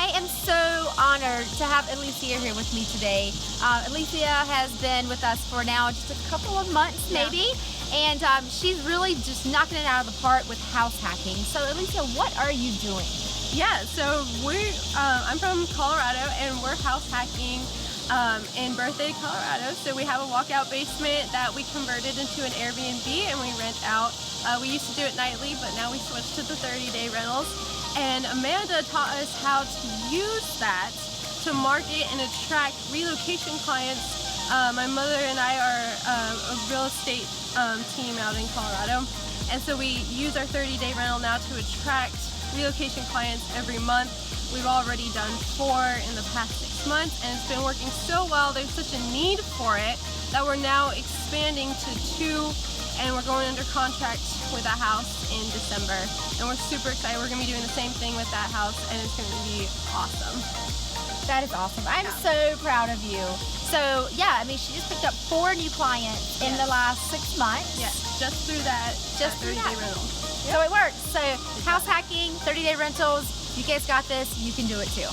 I am so honored to have Alysia here with me today. Alysia has been with us for now just a couple of months maybe, and she's really just knocking it out of the park with house hacking. So Alysia, what are you doing? Yeah, so I'm from Colorado and we're house hacking in Birthday, Colorado. So we have a walkout basement that we converted into an Airbnb and we rent out. We used to do it nightly, but now we switched to the 30-day rentals. And Amanda taught us how to use that to market and attract relocation clients. My mother and I are a real estate team out in Colorado. And so we use our 30-day rental now to attract relocation clients every month. We've already done 4 in the past 6 months, and it's been working so well. There's such a need for it that we're now expanding to 2, and we're going under contract with a house in December. And we're super excited. We're going to be doing the same thing with that house, and it's going to be awesome. That is awesome. I'm so proud of you. So yeah, I mean, she just picked up 4 new clients in the last 6 months. Yes, just through that 30-day rental. So it works. So house hacking, 30-day rentals, you guys got this. You can do it too.